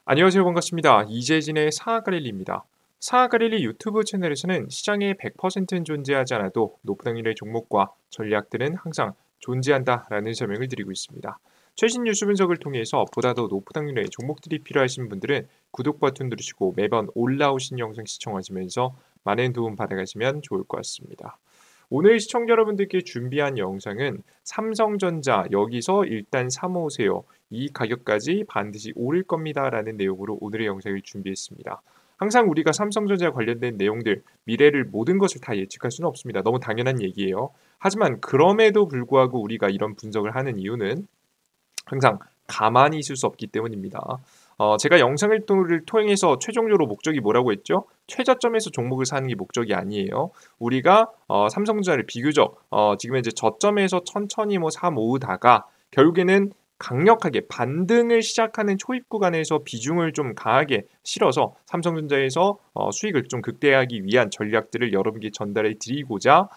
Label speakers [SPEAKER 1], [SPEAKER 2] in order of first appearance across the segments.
[SPEAKER 1] 안녕하세요. 반갑습니다. 이재진의 상하가릴리입니다. 상하가릴리 유튜브 채널에서는 시장의 100%는 존재하지 않아도 높은 확률의 종목과 전략들은 항상 존재한다라는 설명을 드리고 있습니다. 최신 뉴스 분석을 통해서 보다 더 높은 확률의 종목들이 필요하신 분들은 구독 버튼 누르시고 매번 올라오신 영상 시청하시면서 많은 도움 받아가시면 좋을 것 같습니다. 오늘 시청자 여러분들께 준비한 영상은 삼성전자 여기서 일단 사모으세요. 이 가격까지 반드시 오를 겁니다. 라는 내용으로 오늘의 영상을 준비했습니다. 항상 우리가 삼성전자 관련된 내용들, 미래를 모든 것을 다 예측할 수는 없습니다. 너무 당연한 얘기예요. 하지만 그럼에도 불구하고 우리가 이런 분석을 하는 이유는 항상 가만히 있을 수 없기 때문입니다. 제가 영상을 통해서 최종적으로 목적이 뭐라고 했죠? 최저점에서 종목을 사는 게 목적이 아니에요. 우리가 삼성전자를 비교적 지금 이제 저점에서 천천히 사 모으다가 결국에는 강력하게 반등을 시작하는 초입 구간에서 비중을 좀 강하게 실어서 삼성전자에서 수익을 좀 극대화하기 위한 전략들을 여러분께 전달해 드리고자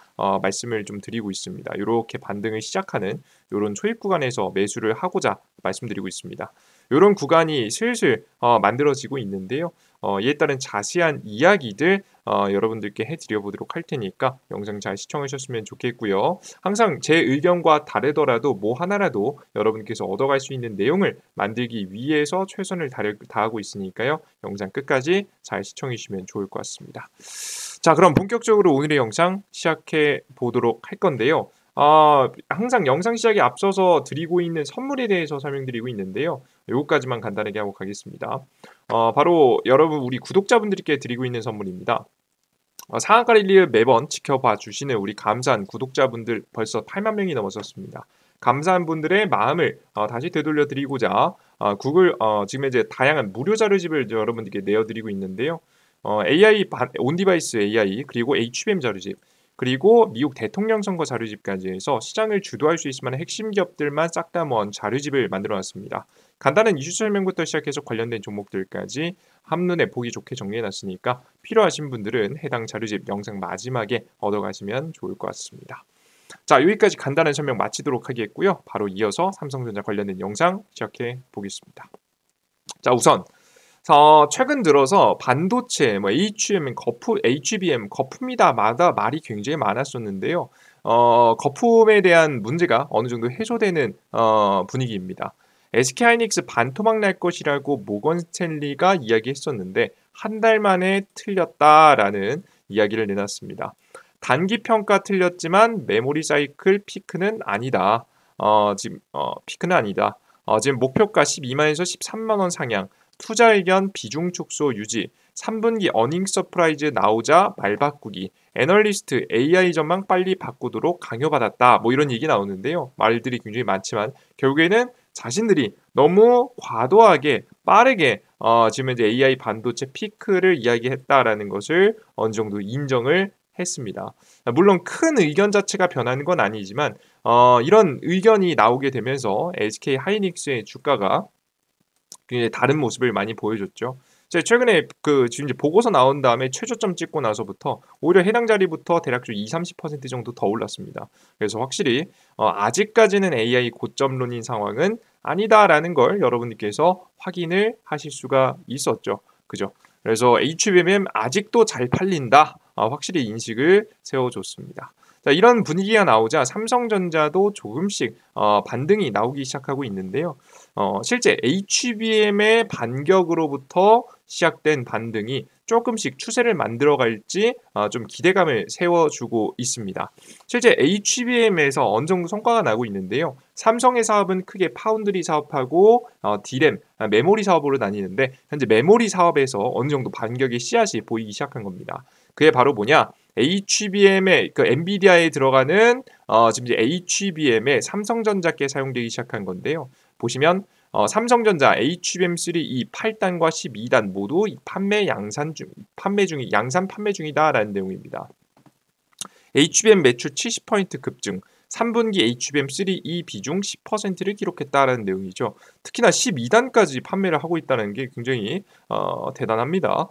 [SPEAKER 1] 말씀을 좀 드리고 있습니다. 이렇게 반등을 시작하는 이런 초입 구간에서 매수를 하고자 말씀드리고 있습니다. 이런 구간이 슬슬 만들어지고 있는데요. 이에 따른 자세한 이야기들 여러분들께 해드려 보도록 할 테니까 영상 잘 시청하셨으면 좋겠고요. 항상 제 의견과 다르더라도 뭐 하나라도 여러분께서 얻어갈 수 있는 내용을 만들기 위해서 최선을 다하고 있으니까요. 영상 끝까지 잘 시청해 주시면 좋을 것 같습니다. 자, 그럼 본격적으로 오늘의 영상 시작해 보도록 할 건데요. 항상 영상 시작에 앞서서 드리고 있는 선물에 대해서 설명드리고 있는데요. 요거까지만 간단하게 하고 가겠습니다. 바로 여러분 우리 구독자분들께 드리고 있는 선물입니다. 상한가릴리를 매번 지켜봐 주시는 우리 감사한 구독자분들 벌써 8만 명이 넘어섰습니다. 감사한 분들의 마음을 다시 되돌려 드리고자 구글 지금 이제 다양한 무료 자료집을 여러분들께 내어드리고 있는데요. AI 온디바이스 AI 그리고 HBM 자료집 그리고 미국 대통령 선거 자료집까지 해서 시장을 주도할 수 있을 만한 핵심 기업들만 싹 다 모은 자료집을 만들어 놨습니다. 간단한 이슈 설명부터 시작해서 관련된 종목들까지 한눈에 보기 좋게 정리해 놨으니까 필요하신 분들은 해당 자료집 영상 마지막에 얻어가시면 좋을 것 같습니다. 자, 여기까지 간단한 설명 마치도록 하겠고요. 바로 이어서 삼성전자 관련된 영상 시작해 보겠습니다. 자, 우선 최근 들어서 반도체, HBM 거품이다마다 말이 굉장히 많았었는데요. 거품에 대한 문제가 어느 정도 해소되는 분위기입니다. SK하이닉스 반토막 날 것이라고 모건 스탠리가 이야기했었는데 한 달 만에 틀렸다라는 이야기를 내놨습니다. 단기 평가 틀렸지만 메모리 사이클 피크는 아니다. 피크는 아니다. 지금 목표가 12만에서 13만 원 상향. 투자 의견 비중 축소 유지, 3분기 어닝 서프라이즈 나오자 말 바꾸기, 애널리스트 AI 전망 빨리 바꾸도록 강요받았다. 뭐 이런 얘기 나오는데요. 말들이 굉장히 많지만 결국에는 자신들이 너무 과도하게 빠르게 지금 이제 AI 반도체 피크를 이야기했다라는 것을 어느 정도 인정을 했습니다. 물론 큰 의견 자체가 변하는 건 아니지만 이런 의견이 나오게 되면서 SK 하이닉스의 주가가 굉장히 다른 모습을 많이 보여줬죠. 최근에 지금 이제 보고서 나온 다음에 최저점 찍고 나서부터 오히려 해당 자리부터 대략 20-30% 정도 더 올랐습니다. 그래서 확실히 아직까지는 AI 고점론인 상황은 아니다라는 걸 여러분들께서 확인을 하실 수가 있었죠. 그죠? 그래서 HBM 아직도 잘 팔린다. 확실히 인식을 세워줬습니다. 자, 이런 분위기가 나오자 삼성전자도 조금씩 반등이 나오기 시작하고 있는데요. 실제 HBM의 반격으로부터 시작된 반등이 조금씩 추세를 만들어갈지 좀 기대감을 세워주고 있습니다. 실제 HBM에서 어느 정도 성과가 나고 있는데요. 삼성의 사업은 크게 파운드리 사업하고 D램, 메모리 사업으로 나뉘는데 현재 메모리 사업에서 어느 정도 반격의 씨앗이 보이기 시작한 겁니다. 그게 바로 뭐냐? HBM의 엔비디아에 들어가는 지금 이제 HBM의 삼성전자께 사용되기 시작한 건데요. 보시면 삼성전자 HBM3 이 8단과 12단 모두 양산 판매 중이다라는 내용입니다. HBM 매출 70% 급증, 3분기 HBM3 이 비중 10%를 기록했다라는 내용이죠. 특히나 12단까지 판매를 하고 있다는 게 굉장히 대단합니다.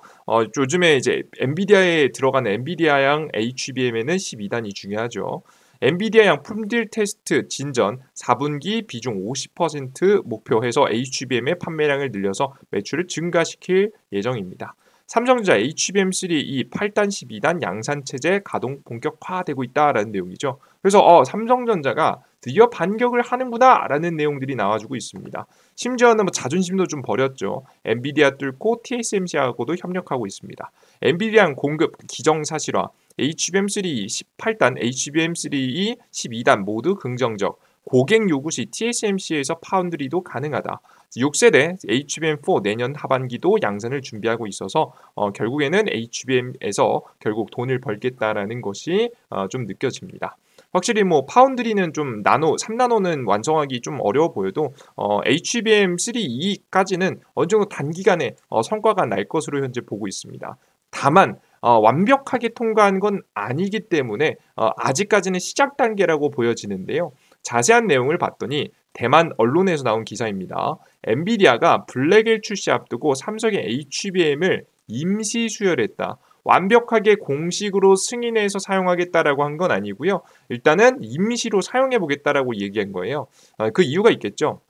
[SPEAKER 1] 요즘에 이제 엔비디아에 들어가는 엔비디아양 HBM에는 12단이 중요하죠. 엔비디아 양 품질 테스트 진전 4분기 비중 50% 목표해서 HBM의 판매량을 늘려서 매출을 증가시킬 예정입니다. 삼성전자 HBM3E 8단 12단 양산 체제 가동 본격화되고 있다라는 내용이죠. 그래서 삼성전자가 드디어 반격을 하는구나라는 내용들이 나와주고 있습니다. 심지어는 뭐 자존심도 좀 버렸죠. 엔비디아 뚫고 TSMC하고도 협력하고 있습니다. 엔비디아 공급 기정사실화, HBM3E 18단, HBM3E 12단 모두 긍정적. 고객 요구 시 TSMC에서 파운드리도 가능하다. 6세대 HBM4 내년 하반기도 양산을 준비하고 있어서 결국에는 HBM에서 결국 돈을 벌겠다라는 것이 좀 느껴집니다. 확실히 뭐 파운드리는 좀 3나노는 완성하기 좀 어려워 보여도 HBM3E까지는 어느 정도 단기간에 성과가 날 것으로 현재 보고 있습니다. 다만 완벽하게 통과한 건 아니기 때문에 아직까지는 시작 단계라고 보여지는데요. 자세한 내용을 봤더니 대만 언론에서 나온 기사입니다. 엔비디아가 블랙엘 출시 앞두고 삼성의 HBM을 임시 수혈했다. 완벽하게 공식으로 승인해서 사용하겠다라고 한 건 아니고요. 일단은 임시로 사용해 보겠다라고 얘기한 거예요. 그 이유가 있겠죠.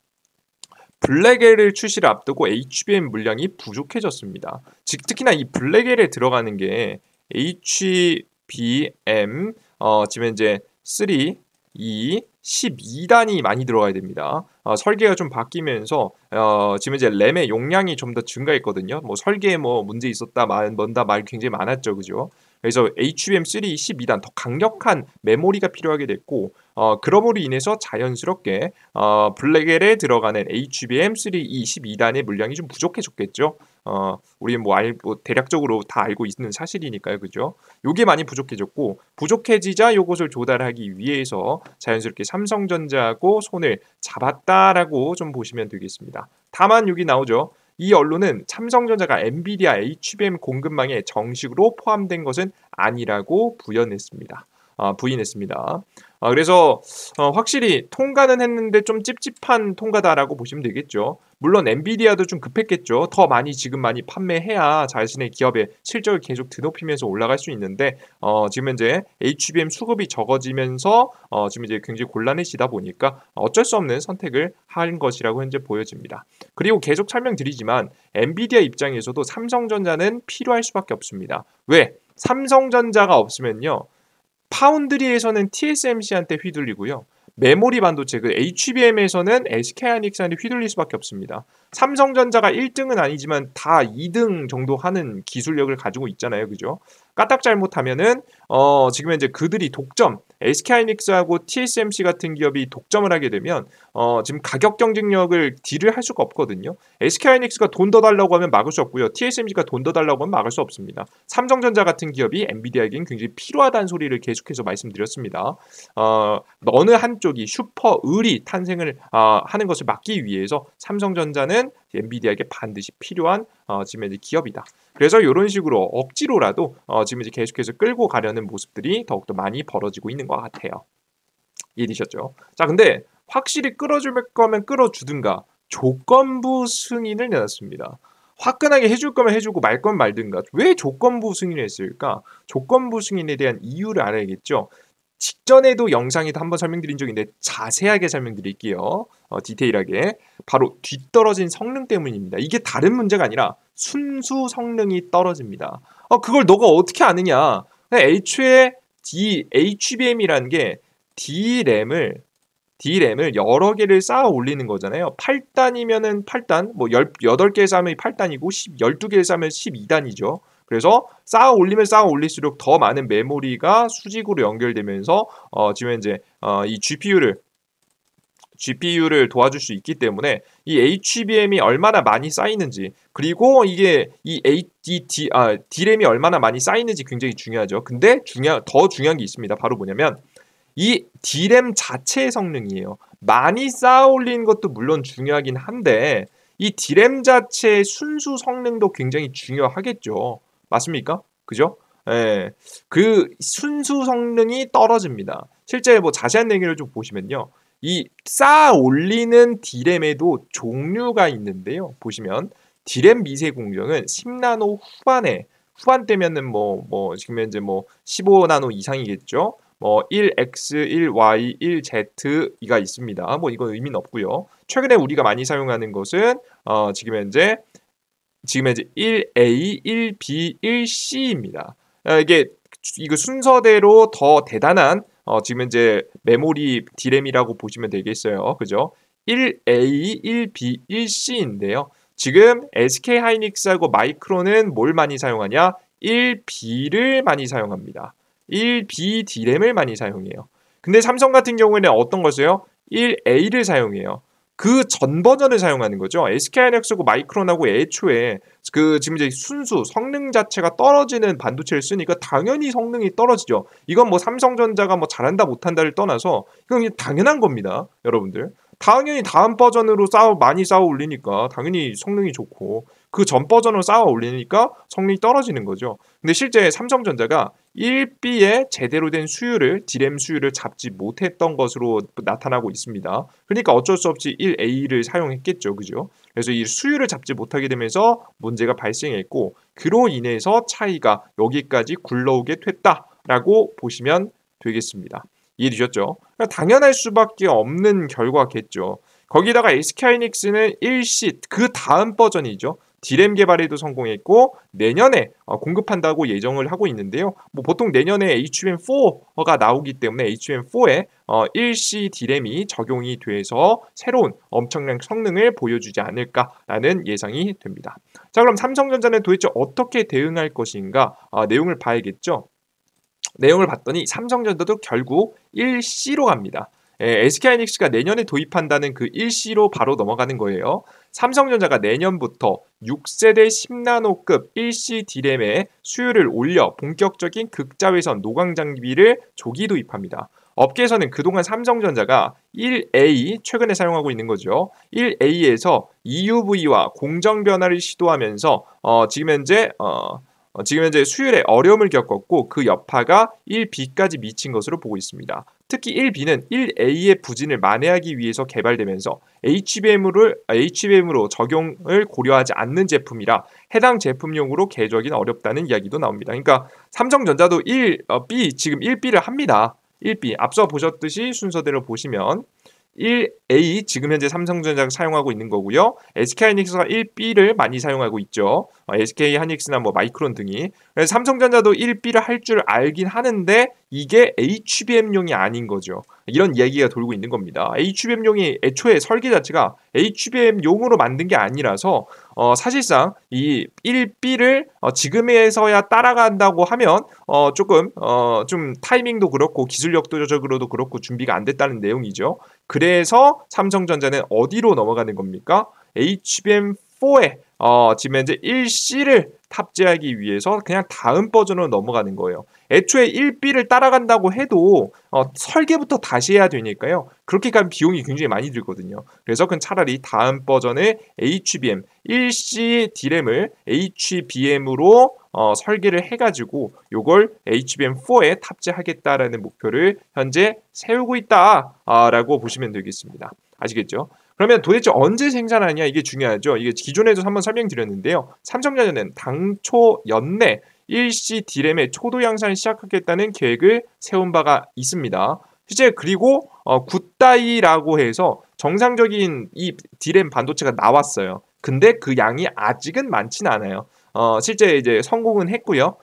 [SPEAKER 1] 블랙엘을 출시를 앞두고 HBM 물량이 부족해졌습니다. 즉 특히나 이 블랙엘에 들어가는 게 HBM 지금 이제 3, 2, 12단이 많이 들어가야 됩니다. 설계가 좀 바뀌면서 지금 이제 램의 용량이 좀 더 증가했거든요. 뭐 설계에 뭐 문제 있었다 뭔다 말 굉장히 많았죠, 그죠? 그래서 HBM3 12단 더 강력한 메모리가 필요하게 됐고 그러므로 인해서 자연스럽게 블랙엘에 들어가는 HBM3 12단의 물량이 좀 부족해졌겠죠. 우리 뭐 대략적으로 다 알고 있는 사실이니까요, 그죠? 요게 많이 부족해졌고 부족해지자 요것을 조달하기 위해서 자연스럽게 삼성전자하고 손을 잡았다라고 좀 보시면 되겠습니다. 다만 여기 나오죠. 이 언론은 삼성전자가 엔비디아 HBM 공급망에 정식으로 포함된 것은 아니라고 부인했습니다. 그래서 확실히 통과는 했는데 좀 찝찝한 통과다라고 보시면 되겠죠. 물론 엔비디아도 좀 급했겠죠. 더 많이 지금 많이 판매해야 자신의 기업의 실적을 계속 드높이면서 올라갈 수 있는데 지금 현재 HBM 수급이 적어지면서 지금 이제 굉장히 곤란해지다 보니까 어쩔 수 없는 선택을 한 것이라고 현재 보여집니다. 그리고 계속 설명드리지만 엔비디아 입장에서도 삼성전자는 필요할 수밖에 없습니다. 왜? 삼성전자가 없으면요. 파운드리에서는 TSMC한테 휘둘리고요. 메모리 반도체 그 HBM에서는 SK하이닉스한테 휘둘릴 수밖에 없습니다. 삼성전자가 1등은 아니지만 다 2등 정도 하는 기술력을 가지고 있잖아요. 그죠? 까딱 잘못하면은 지금 이제 그들이 독점 SK하이닉스하고 TSMC 같은 기업이 독점을 하게 되면 지금 가격 경쟁력을 딜을 할 수가 없거든요. SK하이닉스가 돈 더 달라고 하면 막을 수 없고요. TSMC가 돈 더 달라고 하면 막을 수 없습니다. 삼성전자 같은 기업이 엔비디아에겐 굉장히 필요하다는 소리를 계속해서 말씀드렸습니다. 어느 한쪽이 슈퍼 을이 탄생을 하는 것을 막기 위해서 삼성전자는 엔비디아에게 반드시 필요한 지금 이제 기업이다. 그래서 이런 식으로 억지로라도 지금 이제 계속해서 끌고 가려는 모습들이 더욱더 많이 벌어지고 있는 것 같아요. 이해되셨죠? 자, 근데 확실히 끌어줄 거면 끌어주든가 조건부 승인을 내놨습니다. 화끈하게 해줄 거면 해주고 말 건 말든가. 왜 조건부 승인을 했을까? 조건부 승인에 대한 이유를 알아야겠죠. 직전에도 영상에도 한번 설명드린 적이 있는데 자세하게 설명드릴게요. 디테일하게. 바로 뒤떨어진 성능 때문입니다. 이게 다른 문제가 아니라 순수 성능이 떨어집니다. 그걸 너가 어떻게 아느냐. 애초에 이 HBM이라는 게 D램을 여러 개를 쌓아 올리는 거잖아요. 8단이면은 8단, 뭐 18개 쌓으면 8단이고 12개 쌓으면 12단이죠. 그래서 쌓아 올리면 쌓아 올릴수록 더 많은 메모리가 수직으로 연결되면서 지금 이제 이 GPU를 도와줄 수 있기 때문에 이 HBM이 얼마나 많이 쌓이는지 그리고 이게 D램이 얼마나 많이 쌓이는지 굉장히 중요하죠. 근데 더 중요한 게 있습니다. 바로 뭐냐면 이 D램 자체의 성능이에요. 많이 쌓아 올리는 것도 물론 중요하긴 한데 이 D램 자체의 순수 성능도 굉장히 중요하겠죠. 맞습니까? 그죠? 예. 그 순수 성능이 떨어집니다. 실제 뭐 자세한 내용을 좀 보시면요. 이 쌓아 올리는 D램에도 종류가 있는데요. 보시면 D램 미세 공정은 10나노 후반대면은 지금 현재 15나노 이상이겠죠. 뭐 1X, 1Y, 1Z가 있습니다. 뭐 이건 의미는 없고요. 최근에 우리가 많이 사용하는 것은 지금 현재 1A, 1B, 1C입니다. 이거 순서대로 더 대단한 지금 현재 메모리 D램이라고 보시면 되겠어요. 그죠? 1A, 1B, 1C인데요. 지금 SK 하이닉스하고 마이크론은 뭘 많이 사용하냐? 1B를 많이 사용합니다. 1B D램을 많이 사용해요. 근데 삼성 같은 경우에는 어떤 것이요? 1A를 사용해요. 그 전 버전을 사용하는 거죠. SK하이닉스하고 마이크론하고 애초에 지금 이제 순수 성능 자체가 떨어지는 반도체를 쓰니까 당연히 성능이 떨어지죠. 이건 뭐 삼성전자가 뭐 잘한다 못한다를 떠나서 이건 그냥 당연한 겁니다, 여러분들. 당연히 다음 버전으로 많이 쌓아 올리니까 당연히 성능이 좋고 그 전 버전으로 쌓아 올리니까 성능이 떨어지는 거죠. 근데 실제 삼성전자가 1B의 제대로 된 D램 수율을 잡지 못했던 것으로 나타나고 있습니다. 그러니까 어쩔 수 없이 1A를 사용했겠죠. 그죠? 그래서 이 수율을 잡지 못하게 되면서 문제가 발생했고 그로 인해서 차이가 여기까지 굴러오게 됐다라고 보시면 되겠습니다. 이해되셨죠? 당연할 수밖에 없는 결과겠죠. 거기다가 SK하이닉스는 1C 그 다음 버전이죠. D램 개발에도 성공했고 내년에 공급한다고 예정을 하고 있는데요. 뭐 보통 내년에 HBM4가 나오기 때문에 HBM4에 1C D램이 적용이 돼서 새로운 엄청난 성능을 보여주지 않을까라는 예상이 됩니다. 자, 그럼 삼성전자는 도대체 어떻게 대응할 것인가? 내용을 봐야겠죠. 내용을 봤더니 삼성전자도 결국 1C로 갑니다. SK하이닉스가 내년에 도입한다는 그 1C로 바로 넘어가는 거예요. 삼성전자가 내년부터 6세대 10나노급 1C D램의 수율을 올려 본격적인 극자외선 노광 장비를 조기 도입합니다. 업계에서는 그동안 삼성전자가 1A 최근에 사용하고 있는 거죠. 1A에서 EUV와 공정 변화를 시도하면서 지금 현재 수율에 어려움을 겪었고 그 여파가 1B까지 미친 것으로 보고 있습니다. 특히 1B는 1A의 부진을 만회하기 위해서 개발되면서 HBM으로 적용을 고려하지 않는 제품이라 해당 제품용으로 개조하기는 어렵다는 이야기도 나옵니다. 그러니까 삼성전자도 지금 1B를 합니다. 1B 앞서 보셨듯이 순서대로 보시면 1A 지금 현재 삼성전자가 사용하고 있는 거고요. SK하이닉스가 1B를 많이 사용하고 있죠. SK하이닉스나 뭐 마이크론 등이. 그래서 삼성전자도 1B를 할 줄 알긴 하는데 이게 HBM용이 아닌 거죠. 이런 이야기가 돌고 있는 겁니다. HBM용이 애초에 설계 자체가 HBM용으로 만든 게 아니라서 사실상 이 1B를 지금에서야 따라간다고 하면 좀 타이밍도 그렇고 기술력적으로도 그렇고 준비가 안 됐다는 내용이죠. 그래서 삼성전자는 어디로 넘어가는 겁니까? HBM4에 지금 현재 1C를 탑재하기 위해서 그냥 다음 버전으로 넘어가는 거예요. 애초에 1B를 따라간다고 해도 설계부터 다시 해야 되니까요. 그렇게 가면 비용이 굉장히 많이 들거든요. 그래서 그건 차라리 다음 버전의 HBM 1C D램을 HBM으로 설계를 해가지고 요걸 HBM4에 탑재하겠다라는 목표를 현재 세우고 있다라고 보시면 되겠습니다. 아시겠죠? 그러면 도대체 언제 생산하냐 이게 중요하죠. 이게 기존에도 한번 설명드렸는데요. 삼성전자는 당초 연내 1C D램의 초도 양산을 시작하겠다는 계획을 세운 바가 있습니다. 실제 그리고 굿다이라고 해서 정상적인 이 D램 반도체가 나왔어요. 근데 그 양이 아직은 많지는 않아요. 실제 이제 성공은 했고요.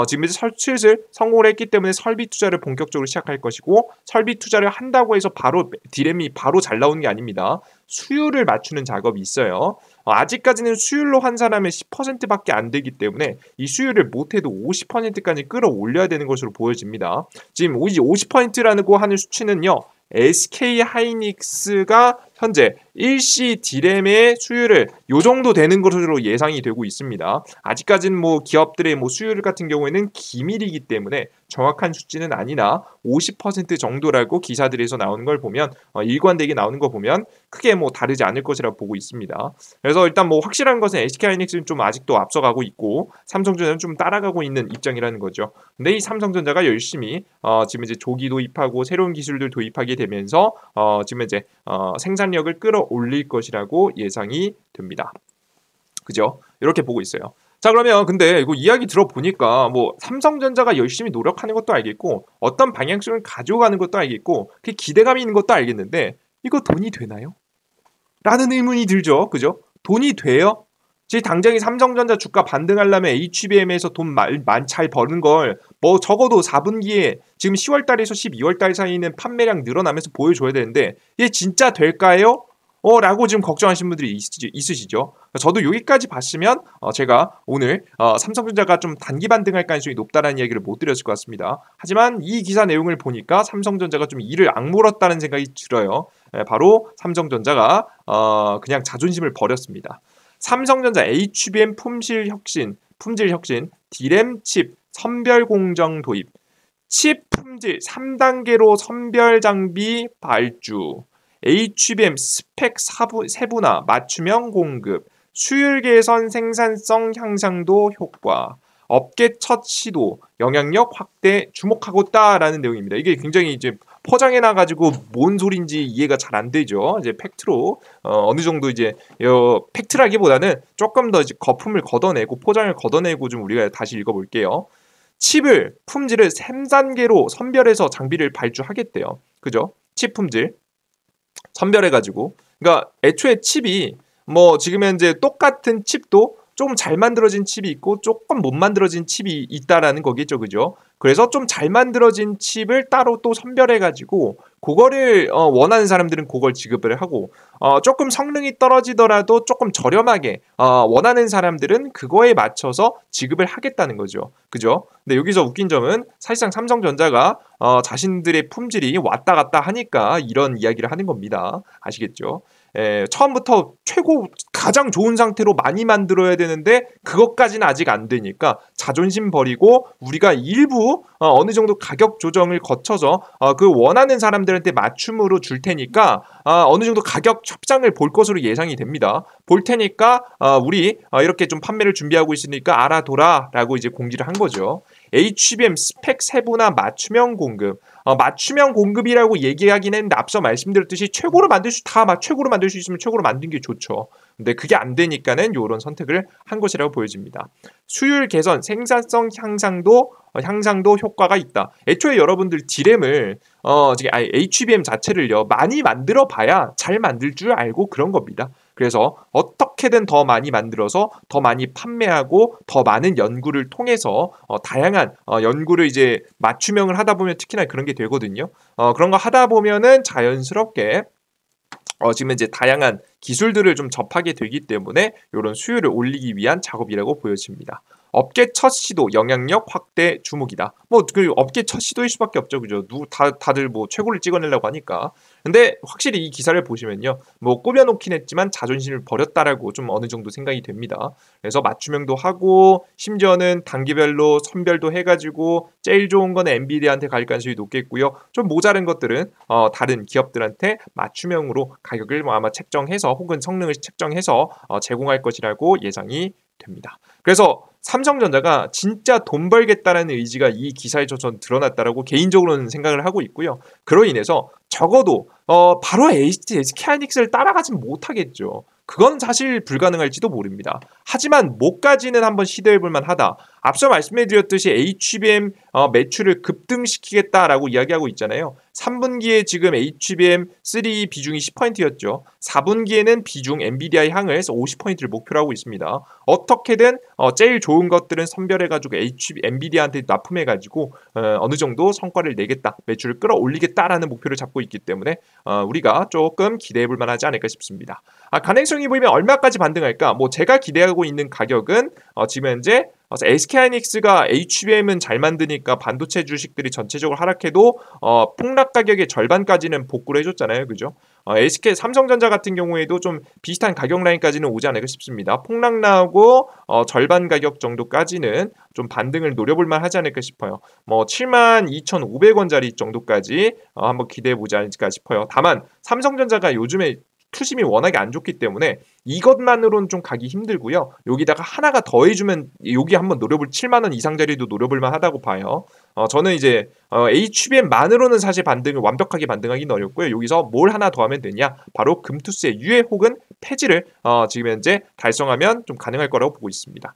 [SPEAKER 1] 지금 이제 슬슬 성공을 했기 때문에 설비 투자를 본격적으로 시작할 것이고 설비 투자를 한다고 해서 바로 D램이 바로 잘 나오는 게 아닙니다. 수율을 맞추는 작업이 있어요. 아직까지는 수율로 환산하면 10%밖에 안 되기 때문에 이 수율을 못해도 50%까지 끌어올려야 되는 것으로 보여집니다. 지금 50%라고 하는 수치는요. SK하이닉스가 현재 1C D램의 수율을 요 정도 되는 것으로 예상이 되고 있습니다. 아직까지는 뭐 기업들의 뭐 수율 같은 경우에는 기밀이기 때문에 정확한 수치는 아니나 50% 정도라고 기사들에서 나오는 걸 보면 일관되게 나오는 거 보면 크게 뭐 다르지 않을 것이라 보고 있습니다. 그래서 일단 뭐 확실한 것은 SK하이닉스는 좀 아직도 앞서가고 있고 삼성전자는 좀 따라가고 있는 입장이라는 거죠. 근데 이 삼성전자가 열심히 지금 이제 조기 도입하고 새로운 기술들 도입하게 되면서 지금 이제 생산력을 끌어올릴 것이라고 예상이 됩니다. 그죠? 이렇게 보고 있어요. 자, 그러면 근데 이거 이야기 들어보니까 뭐 삼성전자가 열심히 노력하는 것도 알겠고 어떤 방향성을 가져가는 것도 알겠고 그 기대감이 있는 것도 알겠는데 이거 돈이 되나요? 라는 의문이 들죠. 그죠? 돈이 돼요? 지금 당장에 삼성전자 주가 반등하려면 HBM에서 돈 잘 버는 걸 뭐 적어도 4분기에 지금 10월 달에서 12월 달 사이는 판매량 늘어나면서 보여줘야 되는데 이게 진짜 될까요? 라고 지금 걱정하시는 분들이 있으시죠. 저도 여기까지 봤으면 제가 오늘 삼성전자가 좀 단기 반등할 가능성이 높다는 이야기를 못 드렸을 것 같습니다. 하지만 이 기사 내용을 보니까 삼성전자가 좀 이를 악물었다는 생각이 들어요. 바로 삼성전자가 그냥 자존심을 버렸습니다. 삼성전자 HBM 품질 혁신, D램 칩 선별 공정 도입, 칩 품질 3단계로 선별 장비 발주, HBM 스펙 세분화, 맞춤형 공급, 수율 개선, 생산성 향상도 효과, 업계 첫 시도, 영향력 확대 주목하고 있다라는 내용입니다. 이게 굉장히 이제 포장해 놔가지고 뭔 소린지 이해가 잘 안 되죠. 이제 팩트로 어느 정도 이제 팩트라기보다는 조금 더 이제 거품을 걷어내고 포장을 걷어내고 좀 우리가 다시 읽어볼게요. 칩을 품질을 3단계로 선별해서 장비를 발주하겠대요. 그죠? 칩 품질 선별해가지고. 그러니까 애초에 칩이 뭐 지금 현재 똑같은 칩도 좀 잘 만들어진 칩이 있고 조금 못 만들어진 칩이 있다라는 거겠죠, 그죠? 그래서 좀 잘 만들어진 칩을 따로 또 선별해가지고 그거를 원하는 사람들은 그걸 지급을 하고 조금 성능이 떨어지더라도 조금 저렴하게 원하는 사람들은 그거에 맞춰서 지급을 하겠다는 거죠, 그죠? 근데 여기서 웃긴 점은 사실상 삼성전자가 자신들의 품질이 왔다 갔다 하니까 이런 이야기를 하는 겁니다. 아시겠죠? 처음부터 최고 가장 좋은 상태로 많이 만들어야 되는데 그것까지는 아직 안 되니까 자존심 버리고 우리가 일부 어느 정도 가격 조정을 거쳐서 그 원하는 사람들한테 맞춤으로 줄 테니까 어느 정도 가격 협상을 볼 것으로 예상이 됩니다. 볼 테니까 우리 이렇게 좀 판매를 준비하고 있으니까 알아둬라라고 이제 공지를 한 거죠. HBM 스펙 세분화 맞춤형 공급. 맞춤형 공급이라고 얘기하긴 했는데 앞서 말씀드렸듯이 최고로 만들 수 있으면 최고로 만든 게 좋죠. 근데 그게 안 되니까는 이런 선택을 한 것이라고 보여집니다. 수율 개선, 생산성 향상도 효과가 있다. 애초에 여러분들 D램을 HBM 자체를요 많이 만들어 봐야 잘 만들 줄 알고 그런 겁니다. 그래서 어떻게든 더 많이 만들어서 더 많이 판매하고 더 많은 연구를 통해서 다양한 연구를 이제 맞춤형을 하다 보면 특히나 그런 게 되거든요. 그런 거 하다 보면은 자연스럽게 지금 이제 다양한 기술들을 좀 접하게 되기 때문에 이런 수요를 올리기 위한 작업이라고 보여집니다. 업계 첫 시도 영향력 확대 주목이다. 뭐 그 업계 첫 시도일 수밖에 없죠, 그죠? 다들 뭐 최고를 찍어내려고 하니까. 근데 확실히 이 기사를 보시면요, 뭐 꾸며놓긴 했지만 자존심을 버렸다라고 좀 어느 정도 생각이 됩니다. 그래서 맞춤형도 하고 심지어는 단계별로 선별도 해가지고 제일 좋은 거는 엔비디아한테 갈 가능성이 높겠고요. 좀 모자른 것들은 다른 기업들한테 맞춤형으로 가격을 아마 책정해서 혹은 성능을 책정해서 제공할 것이라고 예상이 됩니다. 그래서 삼성전자가 진짜 돈 벌겠다는 의지가 이 기사에서 전 드러났다라고 개인적으로는 생각을 하고 있고요. 그로 인해서 적어도 바로 SK하이닉스를 따라가진 못하겠죠. 그건 사실 불가능할지도 모릅니다. 하지만 뭐까지는 한번 시도해볼 만하다. 앞서 말씀해드렸듯이 HBM 매출을 급등시키겠다라고 이야기하고 있잖아요. 3분기에 지금 HBM3 비중이 10%였죠. 4분기에는 비중 엔비디아의 향을 50%를 목표로 하고 있습니다. 어떻게든 제일 좋은 것들은 선별해가지고 엔비디아한테 납품해가지고 어느 정도 성과를 내겠다, 매출을 끌어올리겠다라는 목표를 잡고 있기 때문에 우리가 조금 기대해볼 만하지 않을까 싶습니다. 가능성이 보이면 얼마까지 반등할까? 뭐 제가 기대하고 있는 가격은 지금 현재 SK하이닉스가 HBM은 잘 만드니까 반도체 주식들이 전체적으로 하락해도 폭락 가격의 절반까지는 복구를 해줬잖아요, 그죠? 삼성전자 같은 경우에도 좀 비슷한 가격 라인까지는 오지 않을까 싶습니다. 폭락 나오고 절반 가격 정도까지는 좀 반등을 노려볼 만하지 않을까 싶어요. 뭐 72,500원짜리 정도까지 한번 기대해 보지 않을까 싶어요. 다만 삼성전자가 요즘에 투심이 워낙에 안 좋기 때문에 이것만으로는 좀 가기 힘들고요. 여기다가 하나가 더해주면 여기 한번 노려볼 7만 원 이상짜리도 노려볼만 하다고 봐요. 저는 이제 HBM만으로는 사실 반등을 완벽하게 반등하기는 어렵고요. 여기서 뭘 하나 더하면 되냐? 바로 금투스의 유예 혹은 폐지를 지금 현재 달성하면 좀 가능할 거라고 보고 있습니다.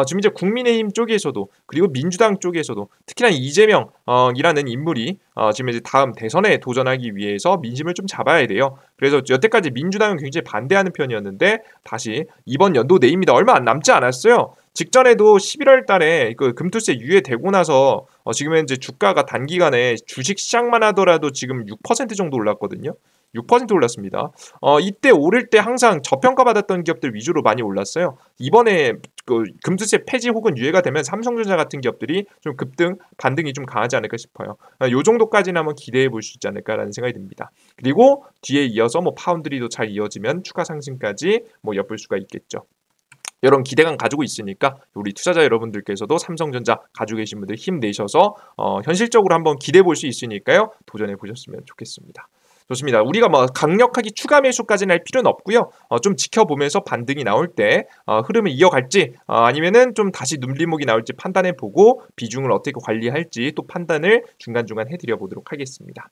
[SPEAKER 1] 지금 이제 국민의힘 쪽에서도 그리고 민주당 쪽에서도 특히나 이재명 이라는 인물이 지금 이제 다음 대선에 도전하기 위해서 민심을 좀 잡아야 돼요. 그래서 여태까지 민주당은 굉장히 반대하는 편이었는데 다시 이번 연도 내입니다. 얼마 남지 않았어요. 직전에도 11월 달에 그 금투세 유예되고 나서 지금 현재 주가가 단기간에 주식 시장만 하더라도 지금 6% 정도 올랐거든요. 6% 올랐습니다. 이때 오를 때 항상 저평가받았던 기업들 위주로 많이 올랐어요. 이번에 그 금투세 폐지 혹은 유예가 되면 삼성전자 같은 기업들이 좀 급등, 반등이 좀 강하지 않을까 싶어요. 요 정도까지는 한번 기대해 볼 수 있지 않을까라는 생각이 듭니다. 그리고 뒤에 이어서 뭐 파운드리도 잘 이어지면 추가 상승까지 뭐 엿볼 수가 있겠죠. 이런 기대감 가지고 있으니까 우리 투자자 여러분들께서도 삼성전자 가지고 계신 분들 힘내셔서 현실적으로 한번 기대해 볼 수 있으니까요. 도전해 보셨으면 좋겠습니다. 좋습니다. 우리가 뭐 강력하게 추가 매수까지는 할 필요는 없고요. 좀 지켜보면서 반등이 나올 때 흐름을 이어갈지 아니면은 좀 다시 눌림목이 나올지 판단해 보고 비중을 어떻게 관리할지 또 판단을 중간중간 해드려 보도록 하겠습니다.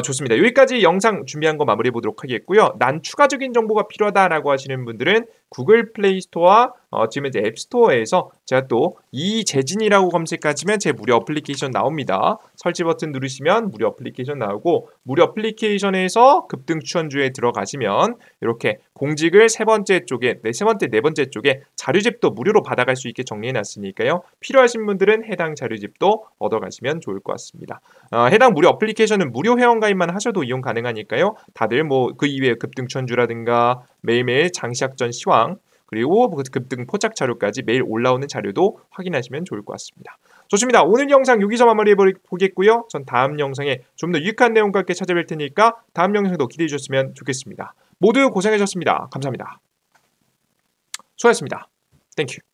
[SPEAKER 1] 좋습니다. 여기까지 영상 준비한 거 마무리해 보도록 하겠고요. 난 추가적인 정보가 필요하다라고 하시는 분들은 구글 플레이 스토어와 지금 이제 앱 스토어에서 제가 또 이재진이라고 검색하시면 제 무료 어플리케이션 나옵니다. 설치 버튼 누르시면 무료 어플리케이션 나오고 무료 어플리케이션에서 급등 추천주에 들어가시면 이렇게 공직을 세 번째 쪽에 네 번째 쪽에 자료집도 무료로 받아갈 수 있게 정리해 놨으니까요. 필요하신 분들은 해당 자료집도 얻어가시면 좋을 것 같습니다. 해당 무료 어플리케이션은 무료 회원가입만 하셔도 이용 가능하니까요. 다들 뭐 그 이외에 급등 추천주라든가 매일매일 장시작전 시황 그리고 급등 포착 자료까지 매일 올라오는 자료도 확인하시면 좋을 것 같습니다. 좋습니다. 오늘 영상 여기서 마무리해 보겠고요. 전 다음 영상에 좀 더 유익한 내용과 함께 찾아뵐 테니까 다음 영상도 기대해 주셨으면 좋겠습니다. 모두 고생하셨습니다. 감사합니다. 수고하셨습니다. 땡큐.